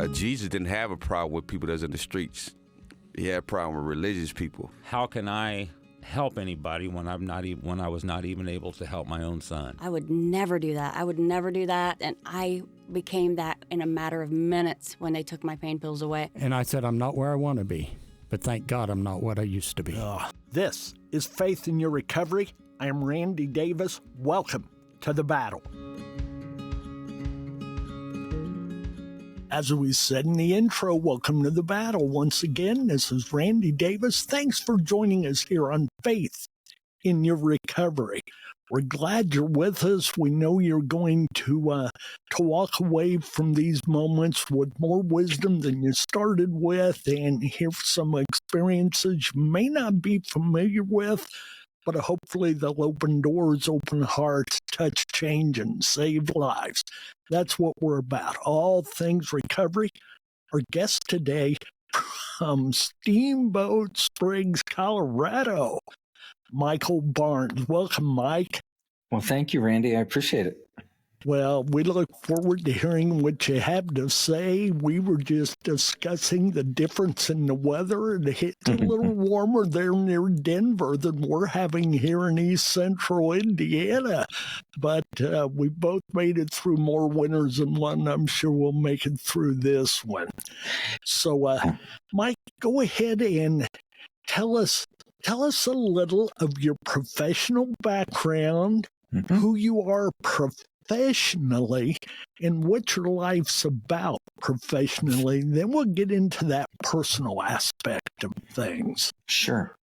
Jesus didn't have a problem with people that's in the streets. He had a problem with religious people. How can I help anybody when I was not even able to help my own son? I would never do that. And I became that in a matter of minutes when they took my pain pills away. And I said, I'm not where I want to be, but thank God I'm not what I used to be. This is Faith in Your Recovery. I am Randy Davis. Welcome to the battle. As we said in the intro, welcome to the battle. Once again, this is Randy Davis. Thanks for joining us here on Faith in Your Recovery. We're glad you're with us. We know you're going to walk away from these moments with more wisdom than you started with and hear some experiences you may not be familiar with, but hopefully they'll open doors, open hearts, touch change, and save lives. That's what we're about. All things recovery. Our guest today from Steamboat Springs, Colorado, Michael Barnes. Welcome, Mike. Well, thank you, Randy. I appreciate it. Well, we look forward to hearing what you have to say. We were just discussing the difference in the weather. It's a little warmer there near Denver than we're having here in East Central Indiana. But we both made it through more winters than one. I'm sure we'll make it through this one. So, Mike, go ahead and tell us a little of your professional background, who you are professionally, and what your life's about professionally. Then we'll get into that personal aspect of things. Sure.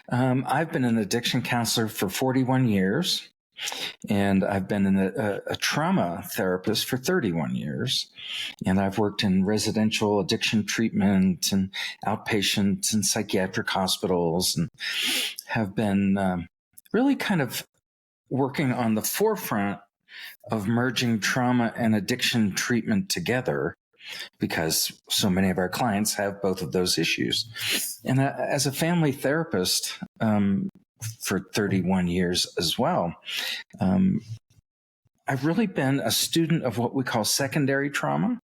I've been an addiction counselor for 41 years, and I've been a trauma therapist for 31 years. And I've worked in residential addiction treatment and outpatient and psychiatric hospitals, and have been really kind of working on the forefront of merging trauma and addiction treatment together, because so many of our clients have both of those issues. And as a family therapist for 31 years as well, I've really been a student of what we call secondary trauma,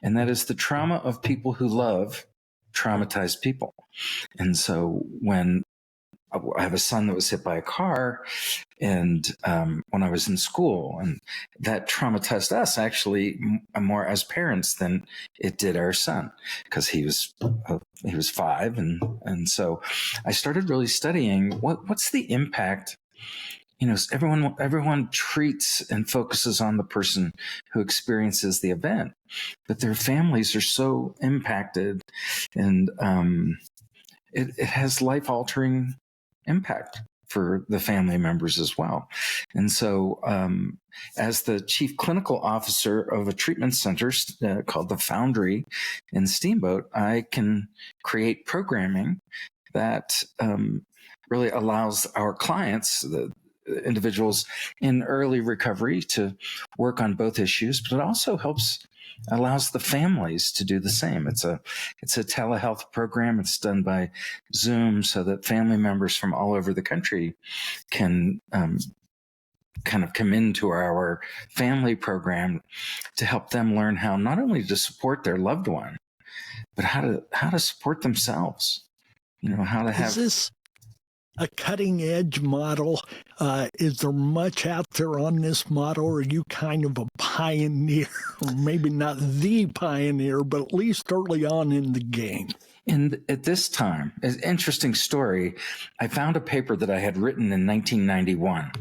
and that is the trauma of people who love traumatized people. And so when I have a son that was hit by a car, and when I was in school, and that traumatized us actually more as parents than it did our son, because he was 5, and so I started really studying what's the impact. You know, everyone treats and focuses on the person who experiences the event, but their families are so impacted, and it has life-altering impact for the family members as well. And so as the chief clinical officer of a treatment center called the Foundry in Steamboat, I can create programming that really allows our clients, the individuals in early recovery, to work on both issues, but it also allows the families to do the same. It's a telehealth program. It's done by Zoom, so that family members from all over the country can kind of come into our family program to help them learn how not only to support their loved one, but how to support themselves. You know, how to have. Is this a cutting edge model? Is there much out there on this model? Or are you kind of a pioneer? Or maybe not the pioneer, but at least early on in the game? And at this time, an interesting story, I found a paper that I had written in 1991,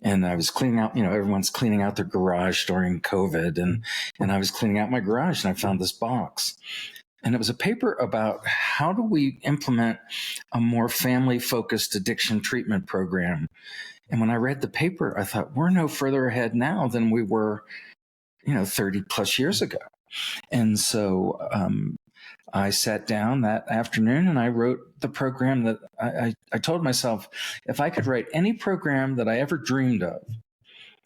and I was cleaning out, everyone's cleaning out their garage during COVID, and I was cleaning out my garage, and I found this box. And it was a paper about how do we implement a more family-focused addiction treatment program. And when I read the paper, I thought, we're no further ahead now than we were, 30 plus years ago. And so I sat down that afternoon and I wrote the program that I told myself, if I could write any program that I ever dreamed of,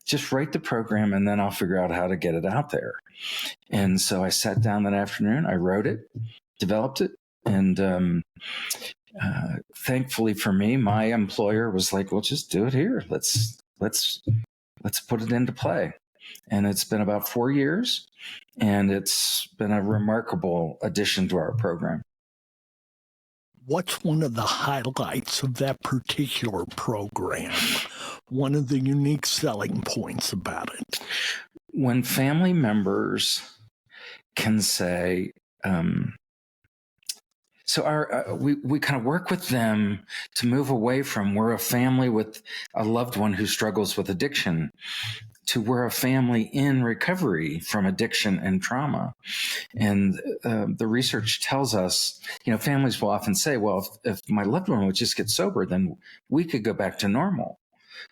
just write the program and then I'll figure out how to get it out there. And so I sat down that afternoon, I wrote it, developed it, and thankfully for me, my employer was like, well, just do it here. Let's put it into play. And it's been about 4 years, and it's been a remarkable addition to our program. What's one of the highlights of that particular program? One of the unique selling points about it? When family members can say, we kind of work with them to move away from we're a family with a loved one who struggles with addiction to we're a family in recovery from addiction and trauma. And the research tells us, families will often say, well, if my loved one would just get sober, then we could go back to normal.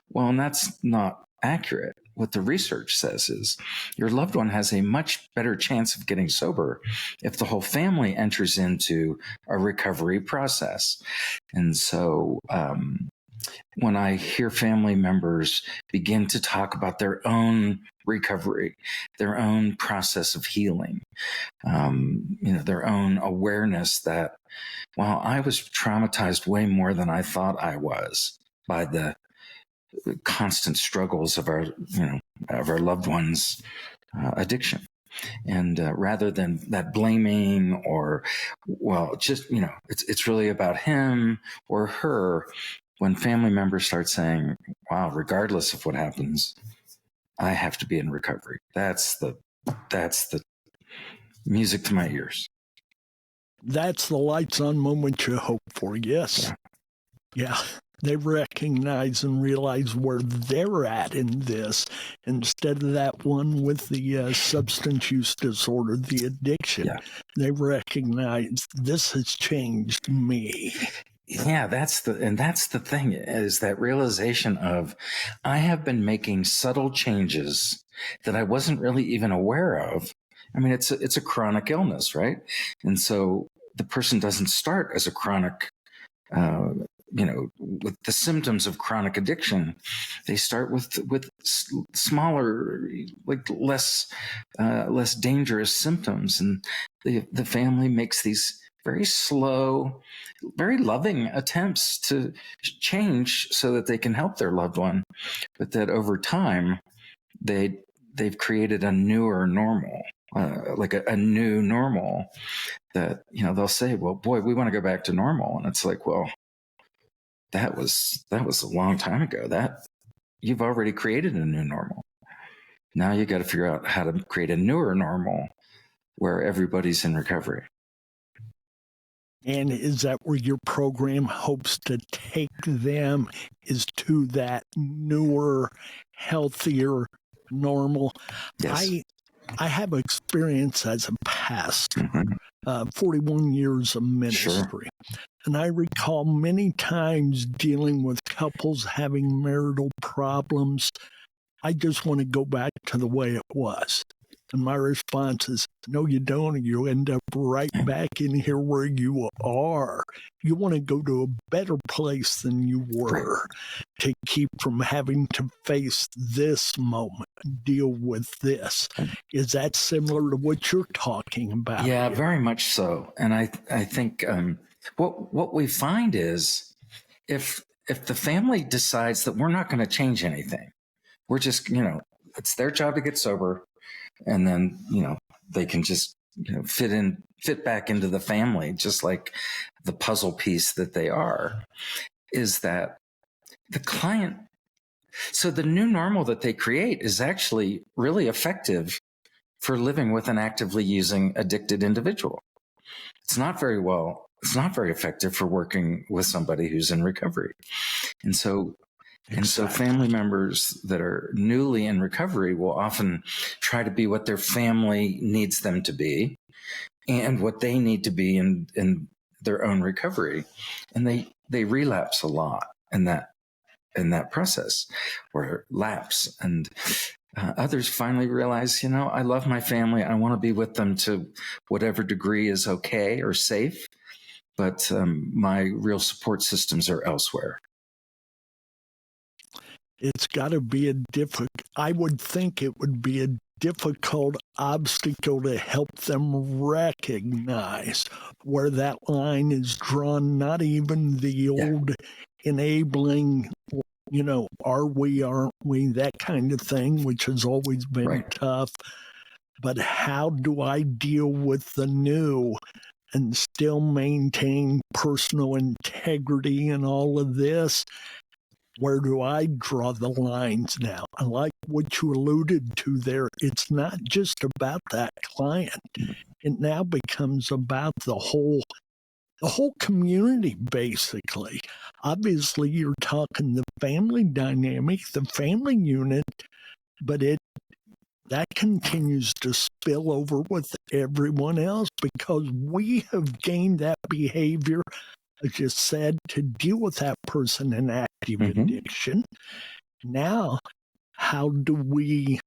Well, and that's not accurate. What the research says is your loved one has a much better chance of getting sober if the whole family enters into a recovery process. And so when I hear family members begin to talk about their own recovery, their own process of healing, their own awareness that, wow, I was traumatized way more than I thought I was by the constant struggles of our loved ones' addiction. And rather than that blaming or, well, just, it's really about him or her. When family members start saying, wow, regardless of what happens, I have to be in recovery. That's the music to my ears. That's the lights on moment you hope for. Yes. Yeah. They recognize and realize where they're at in this instead of that one with the substance use disorder, the addiction. Yeah. They recognize this has changed me. Yeah, that's the thing, is that realization of I have been making subtle changes that I wasn't really even aware of. I mean, it's a chronic illness, right? And so the person doesn't start as a chronic, with the symptoms of chronic addiction. They start with smaller, like less dangerous symptoms, and the family makes these very slow, very loving attempts to change so that they can help their loved one, but that over time they've created a newer normal, like a new normal that, they'll say, well, boy, we want to go back to normal. And it's like, well, that was a long time ago. That you've already created a new normal. Now you got to figure out how to create a newer normal where everybody's in recovery. And is that where your program hopes to take them, is to that newer, healthier normal? Yes. I have experience as a pastor, 41 years of ministry. Sure. And I recall many times dealing with couples having marital problems. I just want to go back to the way it was. And my response is, no, you don't. You end up right back in here where you are. You want to go to a better place than you were to keep from having to face this moment, deal with this. Is that similar to what you're talking about? Yeah, very much so. And I think what we find is if the family decides that we're not going to change anything, we're just, it's their job to get sober. And then, they can just, fit back into the family, just like the puzzle piece that they are, is that the client. So the new normal that they create is actually really effective for living with an actively using addicted individual. It's not very effective for working with somebody who's in recovery. And so family members that are newly in recovery will often try to be what their family needs them to be and what they need to be in their own recovery. And they relapse a lot in that process, or lapse. And others finally realize, I love my family. I want to be with them to whatever degree is okay or safe, but my real support systems are elsewhere. It's got to be I would think it would be a difficult obstacle to help them recognize where that line is drawn, not even the old enabling are we, aren't we, that kind of thing, which has always been Right. tough. But how do I deal with the new and still maintain personal integrity and all of this? Where do I draw the lines now? I like what you alluded to there. It's not just about that client. It now becomes about the whole community, basically. Obviously, you're talking the family dynamic, the family unit, but that continues to spill over with everyone else because we have gained that behavior, as you said, to deal with that person in active addiction. Now, how do we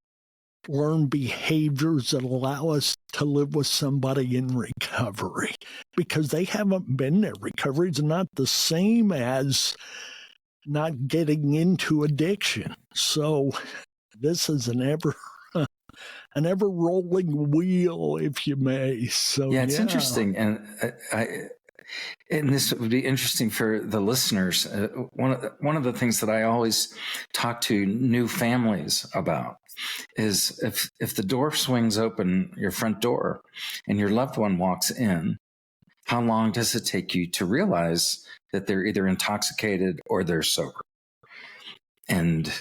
learn behaviors that allow us to live with somebody in recovery? Because they haven't been there. Recovery is not the same as not getting into addiction. So this is an ever rolling wheel, if you may. So yeah, it's interesting, and and this would be interesting for the listeners. One of the things that I always talk to new families about is if the door swings open, your front door, and your loved one walks in, how long does it take you to realize that they're either intoxicated or they're sober? And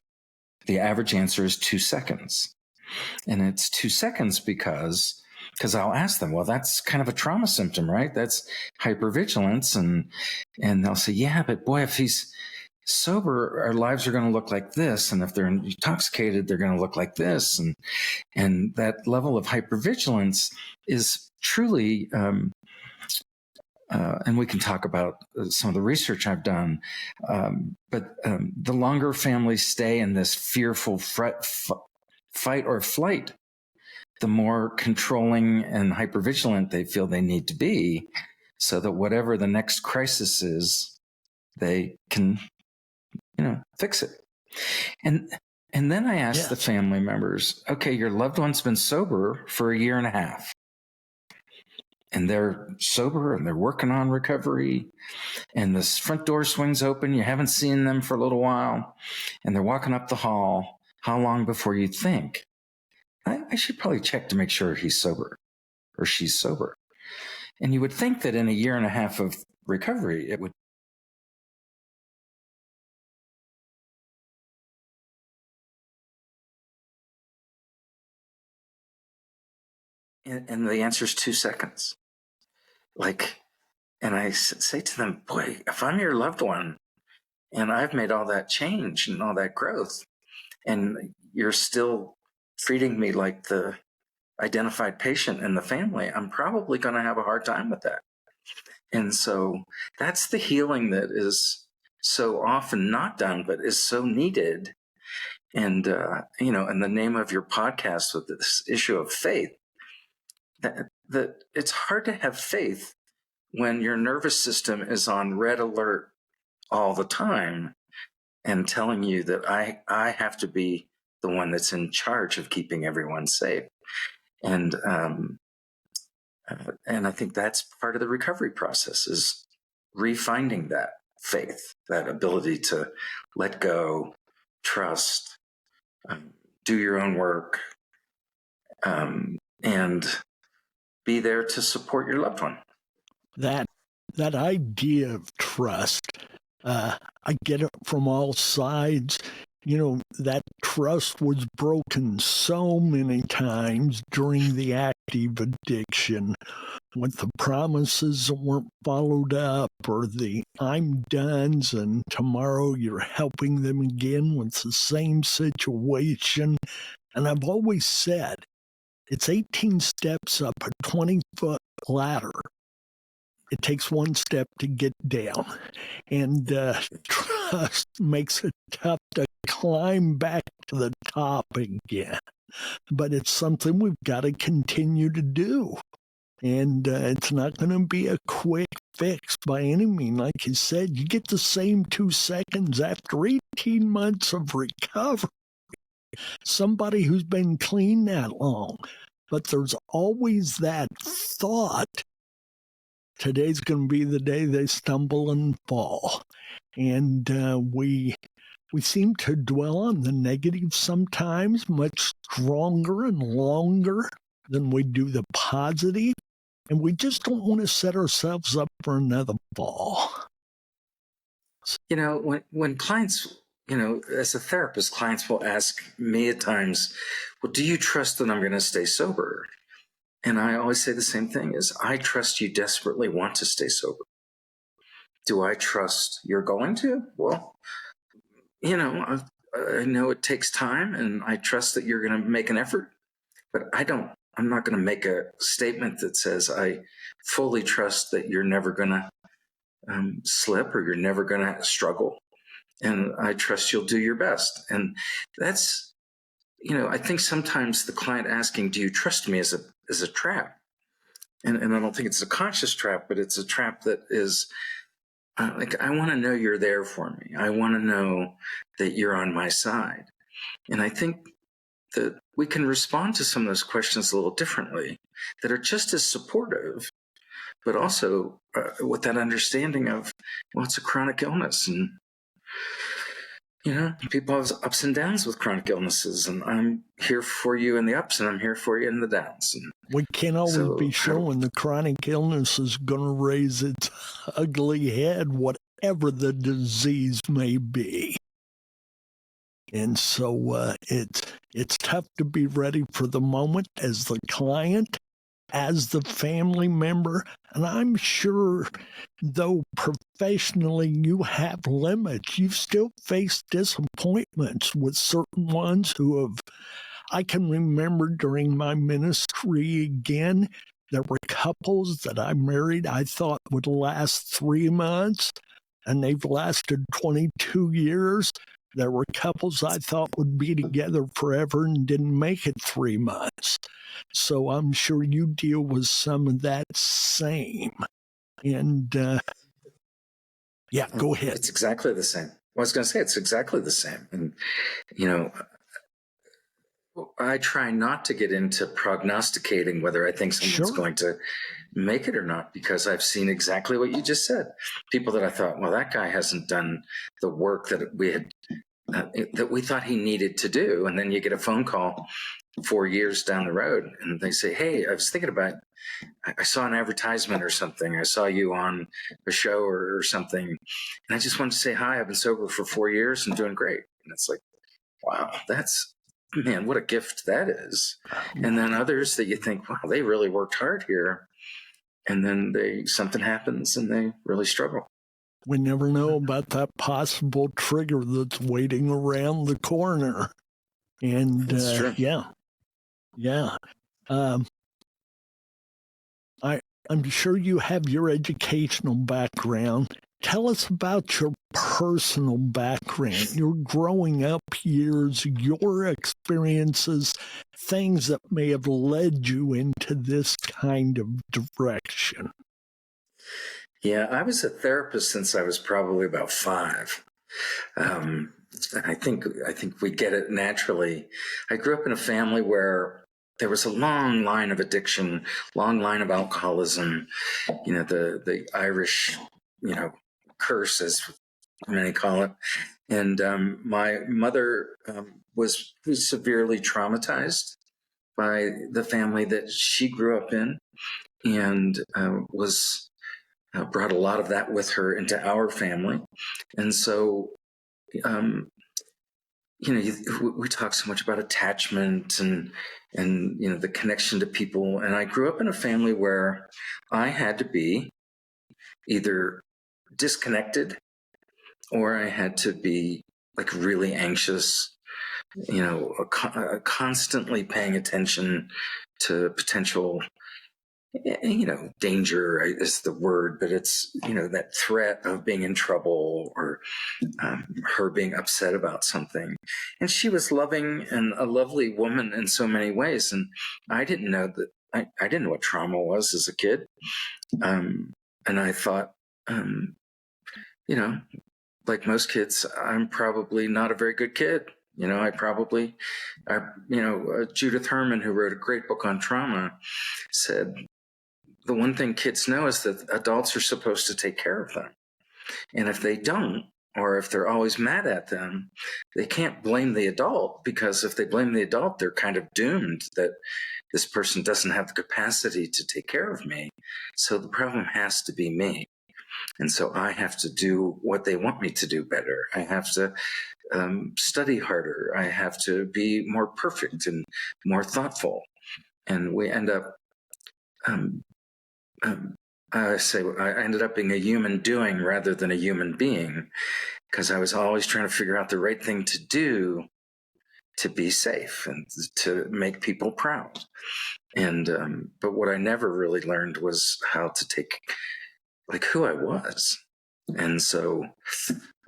the average answer is 2 seconds. And it's 2 seconds because I'll ask them, well, that's kind of a trauma symptom, right? That's hypervigilance. And they'll say, yeah, but boy, if he's sober, our lives are going to look like this. And if they're intoxicated, they're going to look like this. And that level of hypervigilance is truly, and we can talk about some of the research I've done, but the longer families stay in this fearful fight or flight, the more controlling and hypervigilant they feel they need to be so that whatever the next crisis is, they can, fix it. And then I asked the family members, okay, your loved one's been sober for 1.5 years. And they're sober and they're working on recovery. And this front door swings open. You haven't seen them for a little while. And they're walking up the hall. How long before you think, I should probably check to make sure he's sober or she's sober? And you would think that in 1.5 years of recovery, it would. And the answer is 2 seconds. And I say to them, boy, if I'm your loved one and I've made all that change and all that growth, and you're still treating me like the identified patient in the family, I'm probably going to have a hard time with that. And so that's the healing that is so often not done, but is so needed. And, in the name of your podcast with this issue of faith, that it's hard to have faith when your nervous system is on red alert all the time and telling you that I have to be the one that's in charge of keeping everyone safe. And I think that's part of the recovery process, is refinding that faith, that ability to let go, trust, do your own work, and be there to support your loved one. That idea of trust, I get it from all sides. That trust was broken so many times during the active addiction, with the promises that weren't followed up, or the I'm done's, and tomorrow you're helping them again with the same situation. And I've always said, it's 18 steps up a 20-foot ladder. It takes one step to get down. And trust makes it tough to climb back to the top again. But it's something we've got to continue to do. And it's not going to be a quick fix by any means. Like you said, you get the same 2 seconds after 18 months of recovery. Somebody who's been clean that long. But there's always that thought, today's going to be the day they stumble and fall. And we we seem to dwell on the negative sometimes much stronger and longer than we do the positive, and we just don't want to set ourselves up for another fall. You know, when clients, you know, as a therapist, clients will ask me at times, well, do you trust that I'm going to stay sober? And I always say the same thing is, I trust you desperately want to stay sober. Do I trust you're going to? Well, you know, I know it takes time, and I trust that you're going to make an effort, but I'm not going to make a statement that says I fully trust that you're never going to slip or you're never going to struggle. And I trust you'll do your best. And that's, you know, I think sometimes the client asking, do you trust me, is a trap. And I don't think it's a conscious trap, but it's a trap that is like, I want to know you're there for me. I want to know that you're on my side. And I think that we can respond to some of those questions a little differently, that are just as supportive, but also with that understanding of, well, it's a chronic illness. And, you know, people have ups and downs with chronic illnesses, and I'm here for you in the ups, and I'm here for you in the downs. And we can't always be sure when the chronic illness is going to raise its ugly head, whatever the disease may be. And so it's tough to be ready for the moment as the client, as the family member. And I'm sure, though professionally you have limits, you've still faced disappointments with certain ones who have, I can remember during my ministry again, there were couples that I married I thought would last 3 months, and they've lasted 22 years. There were couples I thought would be together forever and didn't make it 3 months. So I'm sure you deal with some of that same. And yeah, go ahead. It's exactly the same. I was going to say it's exactly the same. And, you know, I try not to get into prognosticating whether I think someone's going to make it or not, because I've seen exactly what you just said. People that I thought, well, that guy hasn't done the work that we thought he needed to do. And then you get a phone call 4 years down the road and they say, hey, I was thinking about, I saw an advertisement or something. I saw you on a show or something. And I just wanted to say hi. I've been sober for 4 years and doing great. And it's like, wow, man, what a gift that is. And then others that you think, wow, they really worked hard here. And then something happens and they really struggle. We never know about that possible trigger that's waiting around the corner. And That's true. Yeah. I'm sure you have your educational background. Tell us about your personal background, your growing up years, your experiences, things that may have led you into this kind of direction. Yeah, I was a therapist since I was probably about 5. I think we get it naturally. I grew up in a family where there was a long line of addiction, long line of alcoholism, you know, the Irish, you know, curse, as many call it. And my mother was severely traumatized by the family that she grew up in, and was brought a lot of that with her into our family. And so, you know, we talk so much about attachment and, you know, the connection to people. And I grew up in a family where I had to be either disconnected or I had to be like really anxious, you know, constantly paying attention to potential, you know, danger is the word, but it's, you know, that threat of being in trouble or her being upset about something. And she was loving and a lovely woman in so many ways. And I didn't know that, I didn't know what trauma was as a kid. And I thought, you know, like most kids, I'm probably not a very good kid. You know, Judith Herman, who wrote a great book on trauma, said, the one thing kids know is that adults are supposed to take care of them. And if they don't, or if they're always mad at them, they can't blame the adult, because if they blame the adult, they're kind of doomed that this person doesn't have the capacity to take care of me. So the problem has to be me. And so I have to do what they want me to do better. I have to study harder. I have to be more perfect and more thoughtful. And we end up, I ended up being a human doing rather than a human being, because I was always trying to figure out the right thing to do to be safe and to make people proud. And but what I never really learned was how to take, like, who I was. And so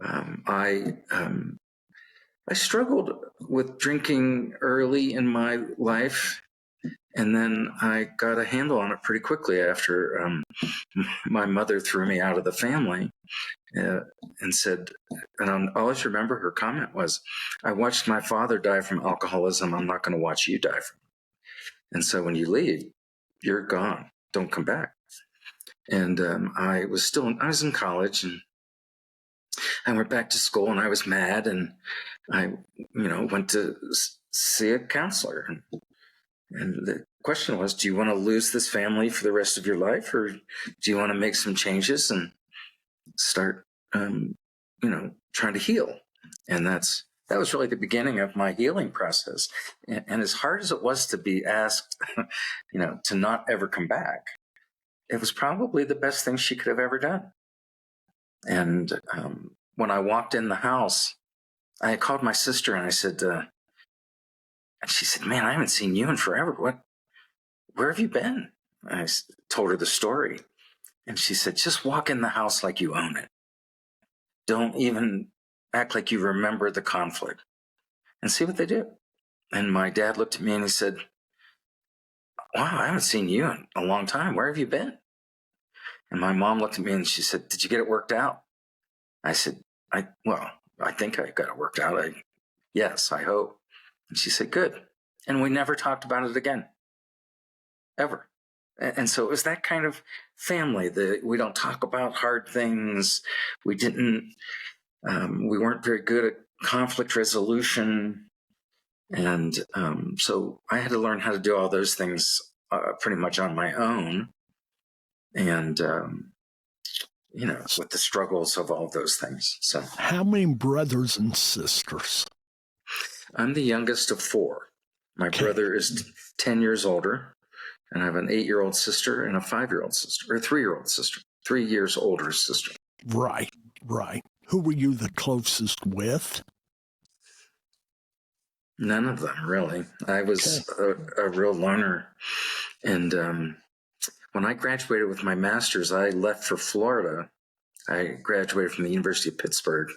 I struggled with drinking early in my life, and then I got a handle on it pretty quickly after my mother threw me out of the family and said, and I'll always remember her comment was, "I watched my father die from alcoholism. I'm not going to watch you die from it. And so when you leave, you're gone. Don't come back." And I was in college, and I went back to school, and I was mad, and I, went to see a counselor. And the question was, do you want to lose this family for the rest of your life, or do you want to make some changes and start, trying to heal? And that was really the beginning of my healing process. And as hard as it was to be asked, to not ever come back, it was probably the best thing she could have ever done. And when I walked in the house, I called my sister and I said, and she said, "Man, I haven't seen you in forever. Where have you been?" And I told her the story. And she said, "Just walk in the house like you own it. Don't even act like you remember the conflict, and see what they do." And my dad looked at me and he said, "Wow, I haven't seen you in a long time. Where have you been?" And my mom looked at me and she said, "Did you get it worked out?" I said, I think I got it worked out. Yes, I hope." And she said, "Good." And we never talked about it again, ever. And so it was that kind of family that we don't talk about hard things. We weren't very good at conflict resolution. And so I had to learn how to do all those things pretty much on my own. And, with the struggles of all those things. So, how many brothers and sisters? I'm the youngest of 4. My brother is 10 years older, and I have an 8-year-old sister and a 5-year-old sister, or 3-year-old sister, 3 years older sister. Right. Who were you the closest with? None of them, really. I was a real loner. And when I graduated with my master's, I left for Florida. I graduated from the University of Pittsburgh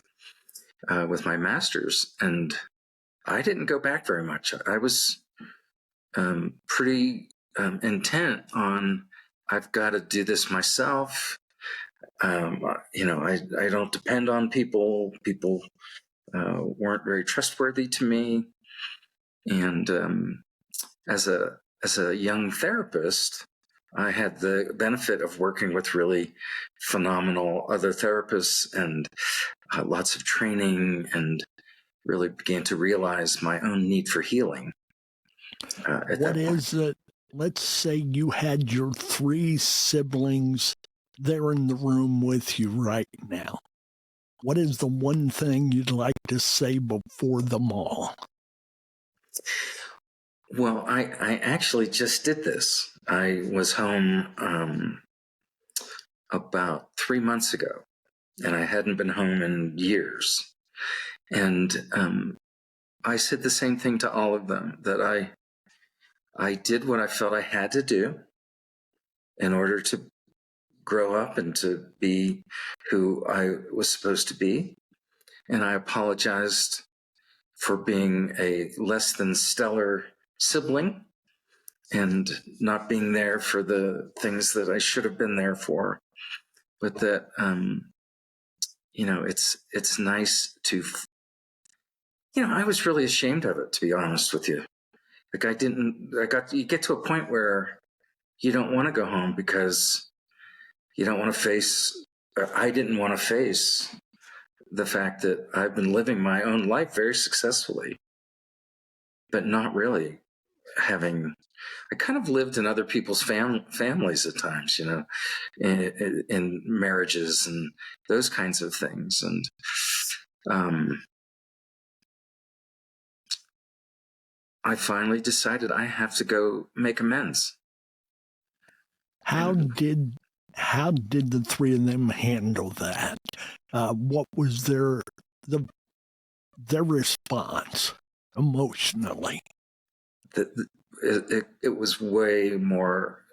with my master's, and I didn't go back very much. I was pretty intent on, I've got to do this myself. I don't depend on people. People weren't very trustworthy to me. And as a young therapist, I had the benefit of working with really phenomenal other therapists and lots of training, and really began to realize my own need for healing. What is it? Let's say you had your 3 siblings there in the room with you right now. What is the one thing you'd like to say before them all? Well, I actually just did this. I was home about 3 months ago, and I hadn't been home in years. And I said the same thing to all of them, that I did what I felt I had to do in order to grow up and to be who I was supposed to be. And I apologized for being a less than stellar sibling and not being there for the things that I should have been there for. But that, it's nice to, I was really ashamed of it, to be honest with you. Like you get to a point where you don't want to go home because you don't want to face, I didn't want to face the fact that I've been living my own life very successfully, but not really having. I kind of lived in other people's families at times, you know, in marriages and those kinds of things. And I finally decided I have to go make amends. How did the three of them handle that? What was their response emotionally? It was way more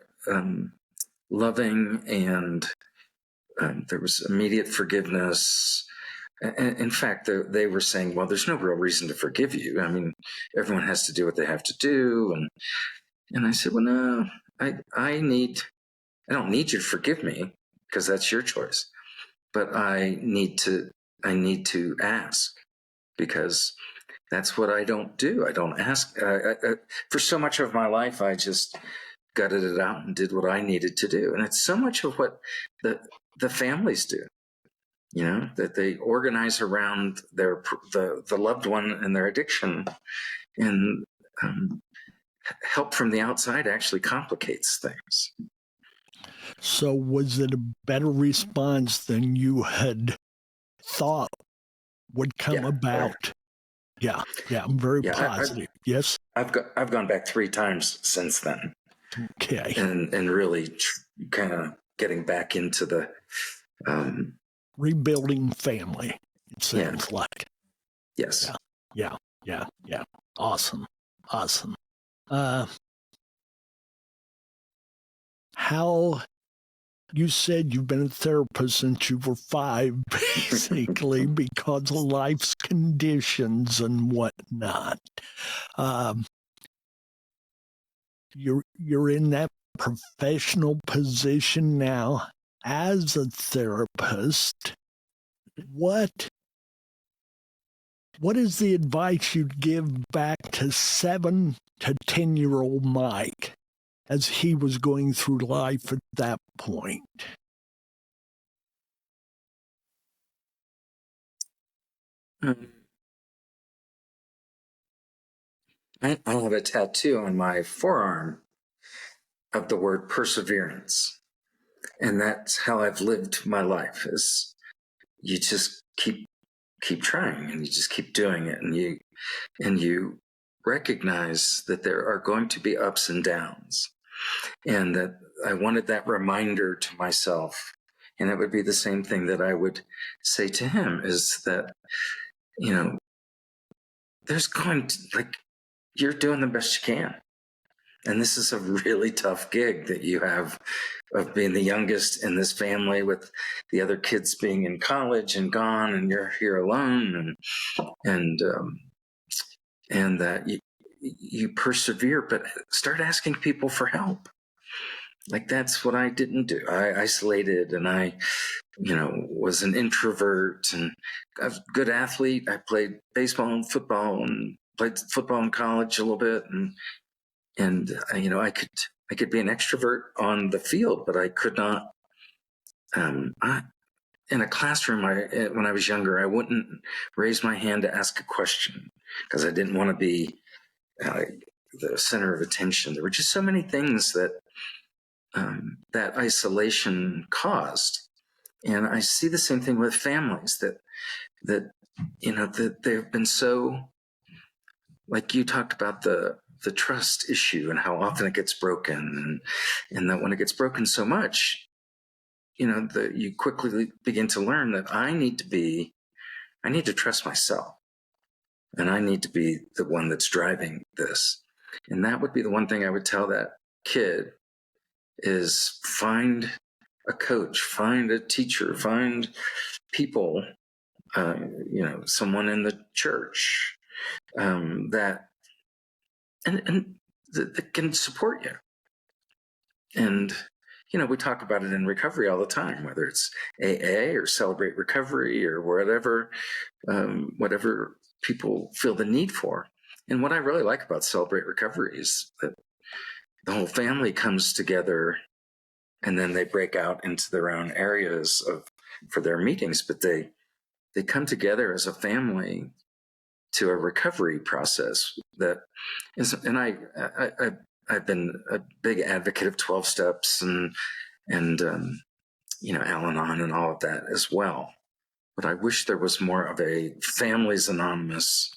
loving, and there was immediate forgiveness. In fact, they were saying, well, there's no real reason to forgive you. I mean, everyone has to do what they have to do. And I said, well, no, I don't need you to forgive me, because that's your choice. But I need to ask, because that's what I don't do. I don't ask. For so much of my life, I just gutted it out and did what I needed to do. And it's so much of what the families do, you know, that they organize around the loved one and their addiction, and help from the outside actually complicates things. So was it a better response than you had thought would come about? Yeah, I'm very positive. Yes, I've gone back 3 times since then. Okay, and really kind of getting back into the rebuilding family. It sounds like. Yes. Yeah. Awesome. How, you said you've been a therapist since you were 5, basically, because of life's conditions and whatnot. You're in that professional position now as a therapist. What is the advice you'd give back to 7 to 10-year-old Mike as he was going through life at that point? I have a tattoo on my forearm of the word perseverance. And that's how I've lived my life, is you just keep trying, and you just keep doing it, and you recognize that there are going to be ups and downs, and that I wanted that reminder to myself. And it would be the same thing that I would say to him, is that, you know, there's going to, like, you're doing the best you can. And this is a really tough gig that you have, of being the youngest in this family, with the other kids being in college and gone, and you're here alone, and that you persevere, but start asking people for help. Like, that's what I didn't do. I isolated, and I, you know, was an introvert, and I was a good athlete. I played baseball and football, and played football in college a little bit, and you know, I could be an extrovert on the field, but I could not. In a classroom, when I was younger, I wouldn't raise my hand to ask a question, because I didn't want to be the center of attention. There were just so many things that that isolation caused. And I see the same thing with families, that you know, that they've been so, like you talked about the trust issue and how often it gets broken, and that when it gets broken so much, you know, that you quickly begin to learn that I need to trust myself, and I need to be the one that's driving this. And that would be the one thing I would tell that kid, is find a coach, find a teacher, find people, you know, someone in the church that can support you. And, you know, we talk about it in recovery all the time, whether it's AA or Celebrate Recovery or whatever people feel the need for. And what I really like about Celebrate Recovery is that the whole family comes together, and then they break out into their own areas for their meetings, but they they come together as a family to a recovery process that is, and I've been a big advocate of 12 steps and Al-Anon and all of that as well. But I wish there was more of a Families Anonymous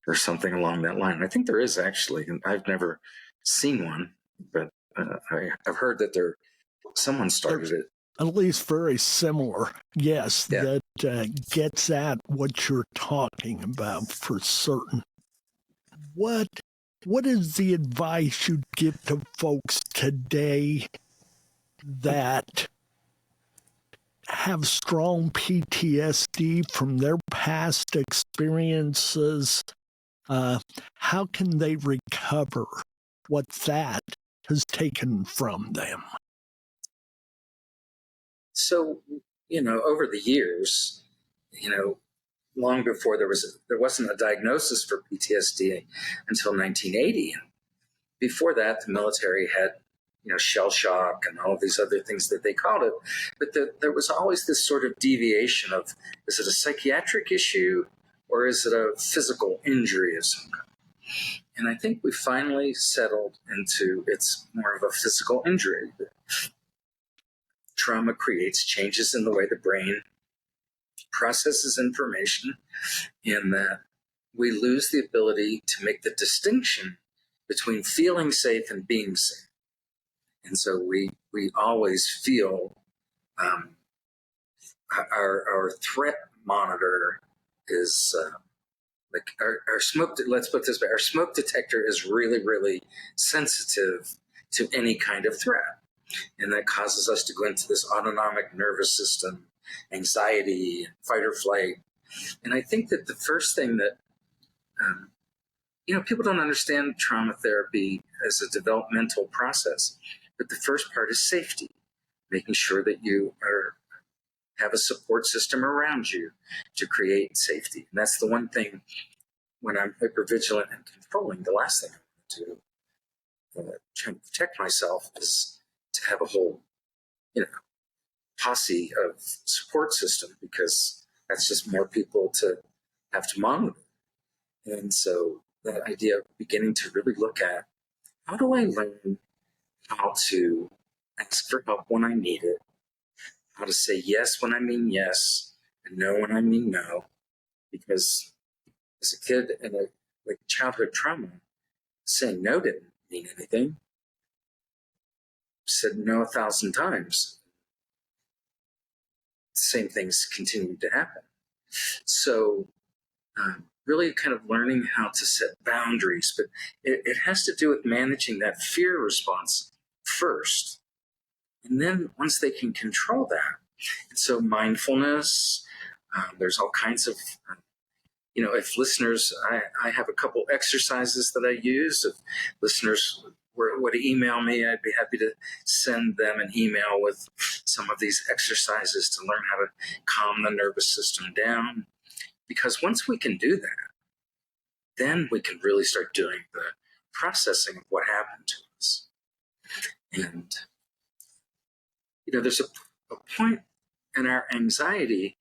or something along that line. I think there is actually, and I've never seen one, but I've heard that someone started it. At least very similar. Yes, Yeah. that gets at what you're talking about for certain. What is the advice you'd give to folks today that have strong PTSD from their past experiences? How can they recover what that has taken from them? So, over the years, long before there wasn't a diagnosis for PTSD until 1980. Before that, the military had, shell shock and all of these other things that they called it. But there was always this sort of deviation of, is it a psychiatric issue or is it a physical injury of some kind? And I think we finally settled into it's more of a physical injury. Trauma creates changes in the way the brain processes information, and that we lose the ability to make the distinction between feeling safe and being safe. And so we always feel our threat monitor is like our smoke. Let's put it this way: our smoke detector is really, really sensitive to any kind of threat, and that causes us to go into this autonomic nervous system, anxiety, fight or flight. And I think that the first thing that people don't understand trauma therapy as a developmental process, but the first part is safety, making sure that you have a support system around you to create safety. And that's the one thing when I'm hypervigilant and controlling, the last thing I want to do, trying to protect myself, is to have a whole, posse of support system, because that's just more people to have to monitor. And so that idea of beginning to really look at, how do I learn how to ask for help when I need it, how to say yes when I mean yes, and no when I mean no. Because as a kid in a childhood trauma, saying no didn't mean anything. Said no 1,000 times. Same things continued to happen. So really kind of learning how to set boundaries, but it has to do with managing that fear response first. And then once they can control that, and so mindfulness, there's all kinds of, if listeners, I have a couple exercises that I use. If listeners were to email me, I'd be happy to send them an email with some of these exercises to learn how to calm the nervous system down. Because once we can do that, then we can really start doing the processing of what happened to us. And, there's a point in our anxiety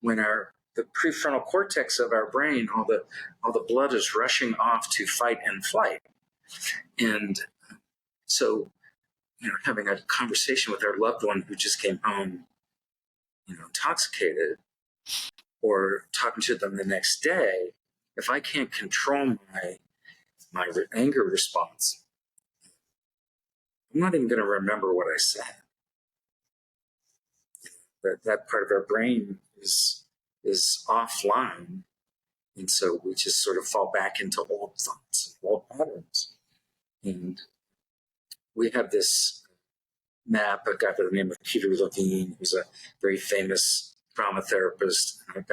when the prefrontal cortex of our brain, all the blood is rushing off to fight and flight. And so, having a conversation with our loved one who just came home, intoxicated, or talking to them the next day, if I can't control my anger response, I'm not even going to remember what I said. That part of our brain is offline, and so we just sort of fall back into old thoughts, old patterns. And we have this map, a guy by the name of Peter Levine, who's a very famous trauma therapist, and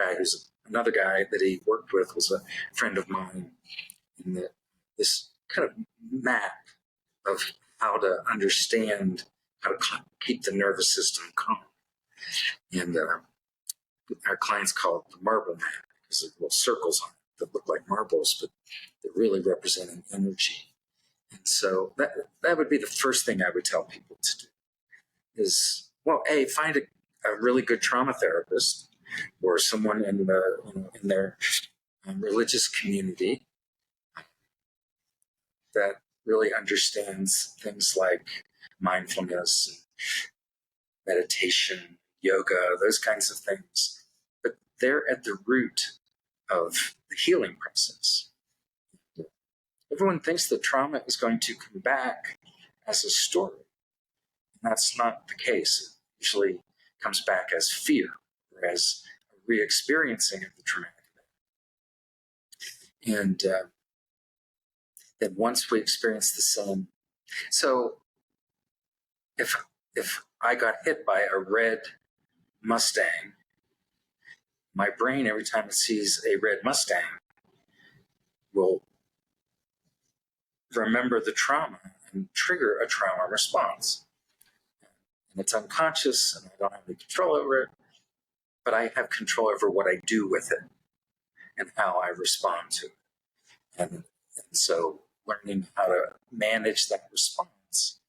another guy that he worked with was a friend of mine. And this kind of map of how to understand how to keep the nervous system calm. And our clients call it the marble map, because there's little circles on it that look like marbles, but they're really representing energy. And so that would be the first thing I would tell people to do is, well, find a really good trauma therapist or someone in the in their religious community that really understands things like mindfulness, meditation, yoga, those kinds of things. But they're at the root of the healing process. Everyone thinks that trauma is going to come back as a story. And that's not the case. It usually comes back as fear or as a re-experiencing of the traumatic event. And then once we experience the same, so if I got hit by a red Mustang, my brain, every time it sees a red Mustang, will remember the trauma and trigger a trauma response. And it's unconscious, and I don't have any control over it, but I have control over what I do with it and how I respond to it. And so learning how to manage that response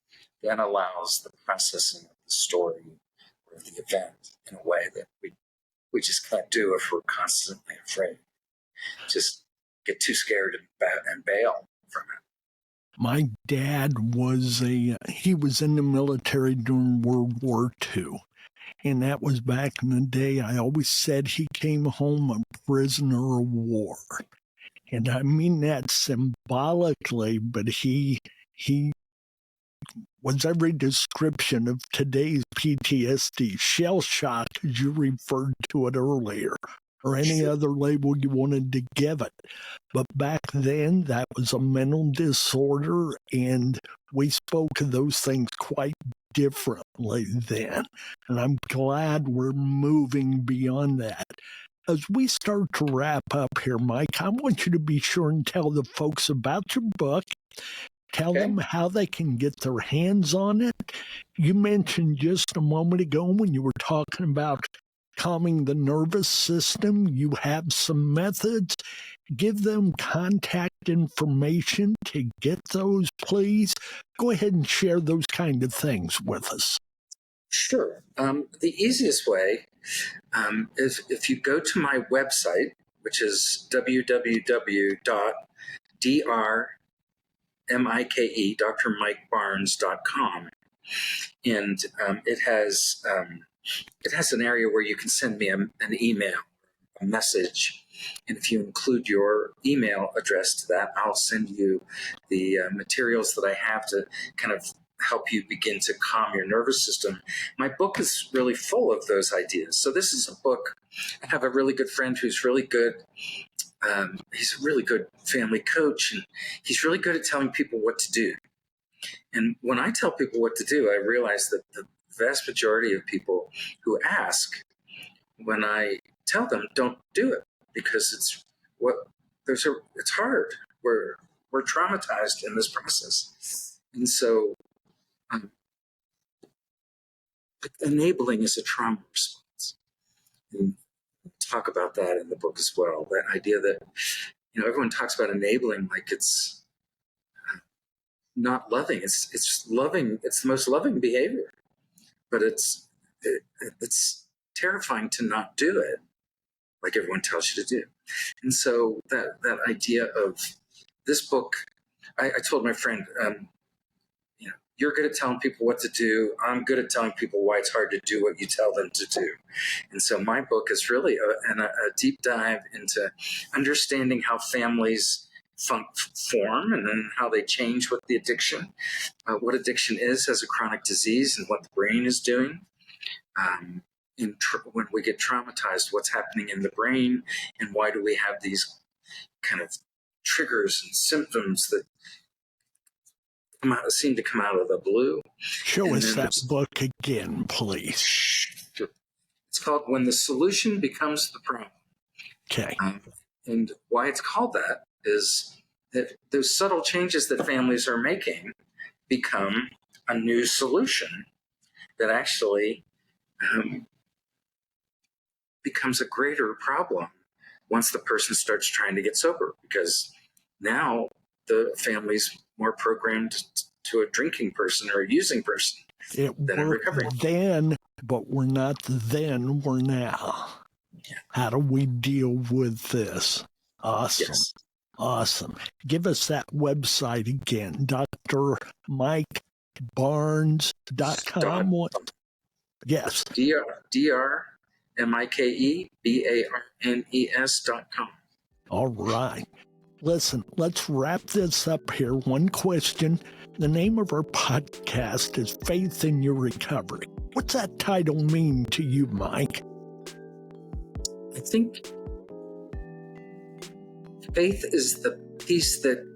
then allows the processing of the story or the event in a way that we just can't do if we're constantly afraid. Just get too scared and bail from it. My dad he was in the military during World War II. And that was back in the day. I always said he came home a prisoner of war. And I mean that symbolically, but he was every description of today's PTSD, shell shock, as you referred to it earlier, or any other label you wanted to give it. But back then, that was a mental disorder, and we spoke of those things quite differently then. And I'm glad we're moving beyond that. As we start to wrap up here, Mike, I want you to be sure and tell the folks about your book. Tell them how they can get their hands on it. You mentioned just a moment ago when you were talking about calming the nervous system, you have some methods. Give them contact information to get those, please. Go ahead and share those kind of things with us. Sure. The easiest way is if you go to my website, which is drmikebarnes.com, and it has an area where you can send me an email, a message, and if you include your email address to that, I'll send you the materials that I have to kind of help you begin to calm your nervous system. My book is really full of those ideas. So this is a book. I have a really good friend who's really good. He's a really good family coach, and he's really good at telling people what to do. And when I tell people what to do, I realize that the vast majority of people who ask, when I tell them, don't do it, because it's hard. We're traumatized in this process. And so enabling is a trauma response. And we'll talk about that in the book as well. That idea that, everyone talks about enabling like it's not loving. It's loving. It's the most loving behavior, but it's terrifying to not do it like everyone tells you to do. And so that idea of this book, I told my friend, you're good at telling people what to do. I'm good at telling people why it's hard to do what you tell them to do. And so my book is really a deep dive into understanding how families form and then how they change with the addiction, what addiction is as a chronic disease and what the brain is doing. When we get traumatized, what's happening in the brain and why do we have these kind of triggers and symptoms that seem to come out of the blue. Show us that book again, please. It's called When the Solution Becomes the Problem. Okay. And why it's called that is that those subtle changes that families are making become a new solution that actually becomes a greater problem once the person starts trying to get sober, because now the family's more programmed to a drinking person or a using person than a recovering. Then, but we're not then, we're now. How do we deal with this? Awesome. Yes. Awesome. Give us that website again, drmikebarnes.com. What? Yes. DRMikebarnes.com. All right. Listen, let's wrap this up here. One question. The name of our podcast is Faith in Your Recovery. What's that title mean to you, Mike? I think faith is the piece that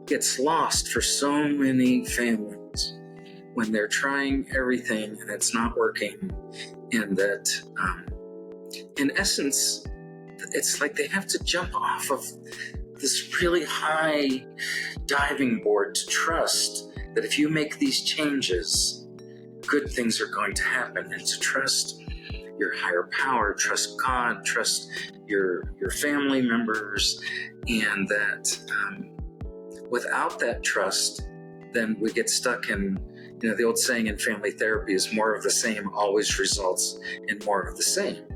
gets lost for so many families when they're trying everything and it's not working. And that, in essence, it's like they have to jump off of this really high diving board to trust that if you make these changes, good things are going to happen, and to trust your higher power, trust God, trust your family members, and that without that trust, then we get stuck in, the old saying in family therapy is more of the same always results in more of the same.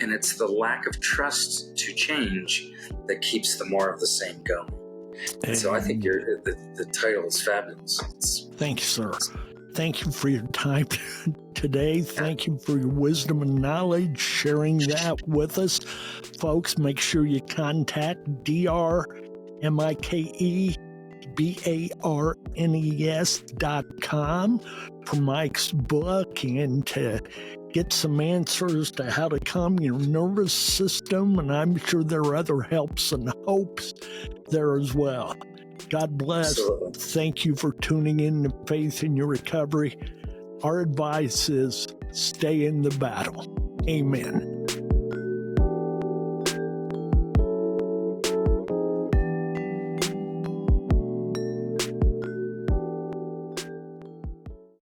And it's the lack of trust to change that keeps the more of the same going. And so I think the title is fabulous. Thank you, sir. Thank you for your time today. Thank you for your wisdom and knowledge, sharing that with us. Folks, make sure you contact drmikebarnes.com for Mike's book and to get some answers to how to calm your nervous system. And I'm sure there are other helps and hopes there as well. God bless. Absolutely. Thank you for tuning in to Faith in Your Recovery. Our advice is stay in the battle. Amen.